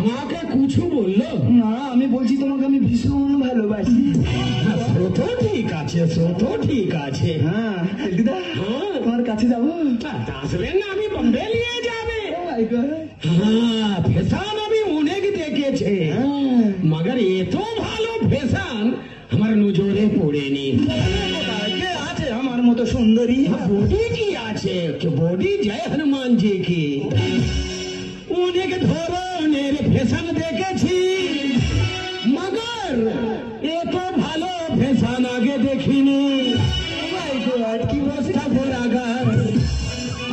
আমাকে কিছু বললো না, আমি বলছি তোমাকে আমি ভীষণ ভালোবাসি। সে তো ঠিক আছে, সে তো ঠিক আছে। হ্যাঁ দিদা, হ্যাঁ। তোমার কাছে যাবো। আসবেন না, আমি বম্বে নিয়ে যাবে। Oh my God! হ্যাঁ, ফ্যাশন আমি অনেক দেখেছে, হ্যাঁ। মগর এত ভালো ফ্যাশন আমার নজরে পড়েনি। কে আছে আমার মতো সুন্দরী? বডি কি আছে, বডি জয় হনুমান জি কি। অনেক ধরনের ফ্যাশন দেখেছি, মগর এত ভালো ফ্যাশন আগে দেখিনি। Oh my God! কি বস্তা ভরাগার,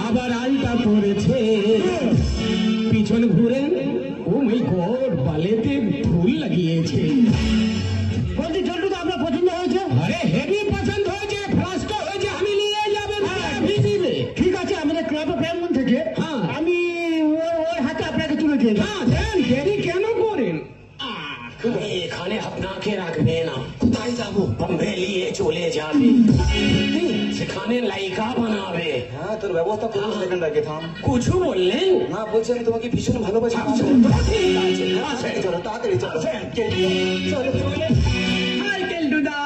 আবার আলটা পড়েছে, পিছন ঘুরে ও মাই গড বালেতে ফুল লাগিয়েছে। বলছি চন্টু তো আপনার পছন্দ হয়েছে? আরে হেভি পছন্দ হয়েছে, ফার্স্ট হয়েছে, আমি নিয়ে যাবেন, আপনি দিবে। ঠিক আছে, আমাদের ক্লাব অফ প্যারামন থেকে হ্যাঁ। আমি ওর হাতে আপনাকে তুলে দিয়ে দেবো। হ্যাঁ দেন, দেরি কেন করেন? এখানে আপনাকে রাখবে না, কোথায় যাবো? বম্বে নিয়ে চলে যাবে, সেখানে লাইকা বানাবে। হ্যাঁ, তোর ব্যবস্থা করবো, সেখানে রাখে থাম। কিছু বললেন? না, বলছি আমি তোমাকে ভীষণ ভালোবাসি। ঠিক আছে, আসেন। চলো তাড়াতাড়ি চলো। চলো চলো। হাই কেলটুদা,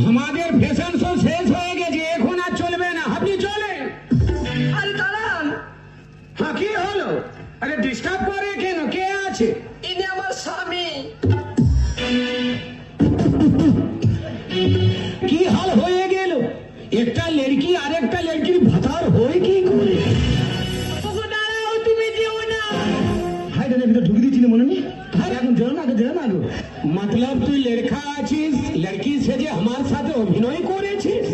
আমাদের ফ্যাশন শো শেষ হয়ে গেছে, এখন আর চলবে না, আপনি চলেন। আরে দাঁড়ান। হ্যাঁ, কি হলো? আরে ডিস্টার্ব করে কেন, কে আছে? ইনি আমার স্বামী। কি হাল হয়ে গেল? একটা লড়কি আর একটা লড়কির ভাতার হয় কি করে? দাঁড়াও, তুমি যেও না। হাই দাদা, ভিতরে ঢুকে দিয়েছিলে মনে নেই? আরে এখন জেরো না, আগে জেরো না গো। मतलब তুই লড়কা আছিস, লড়কি সেজে আমার সাথে অভিনয় করেছিস?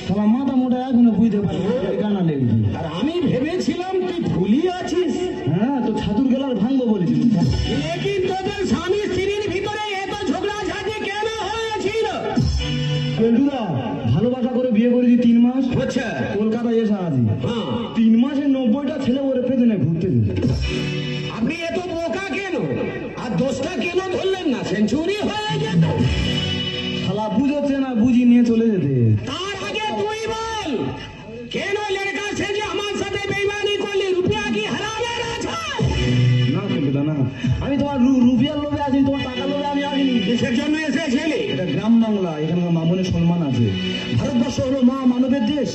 তোমার মাথা মোটা এখনো বুঝতে পারি গানা লেগেছি। আর আমি ভেবেছিলাম তুই ভুলি আছিস। হ্যাঁ, তো ছাতুর গেলার ভাঙবো বলেছিল। লেকিন তোদের স্বামী স্ত্রীর ভিতরে এত ঝগড়াঝাটি কেন হয়েছিল? কেলটুদা, ভালোবাসা করে বিয়ে করেছি 3 মাস, আচ্ছা, কলকাতায় এসে আছি। হ্যাঁ, 3 মাসে 90টা ছেলে ওর পেছনে ঘুরতে দিল। আপনি এত বোকা কেন? আর দোষটা কেন ধরলেন না? সেঞ্চুরি হয়ে যেত। শালা বুঝেছে না, বুঝি নিয়ে চলে যেতে। তার আগে তুই বল, কেন লড়কা সেজে আমার সাথে বেইমানি করলি? রুপিয়া কি হারামের আছে? না কেলটুদা না, আমি তোমার রুপিয়ার লোভে আছি, তোমার টাকা লোভে আমি আসিনি। কিসের জন্য এসেছিলি? এটা গ্রাম বাংলা, এখানকার মা বোনের সম্মান আছে। ভারতবর্ষ হলো মা মানবের দেশ।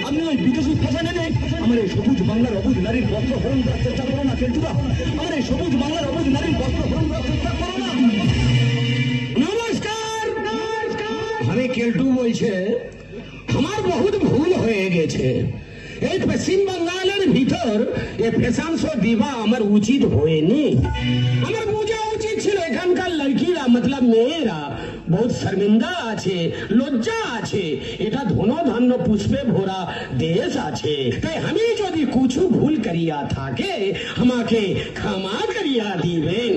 আপনি ওই বিদেশি ফ্যাশনে নেই আমার এই সবুজ বাংলার অবুজ নারীর বস্ত্র হরণ করার চেষ্টা করো না কেলটুদা। আমার এই সবুজ বাংলার অবুজ নারীর বস্ত্র হরণ করার চেষ্টা করো না। নমস্কার, নমস্কার। আমি কেলটু বলছে, আমার বহুত ভুল হয়ে গেছে। এই পশ্চিম বাঙ্গালের ভিতর এই ফ্যাশন শো দিবা আমার উচিত হয়নি। আমার বোঝা উচিত ছিল এখানকার লড়কিরা মতলব মেয়েরা বহুত শর্মিন্দা আছে, লজ্জা আছে, এটা ধন ধান্য পুষ্পে ভরা দেশ আছে। তাই আমি যদি কিছু ভুল করিয়া থাকে আমাকে ক্ষমা করিয়া দিবেন।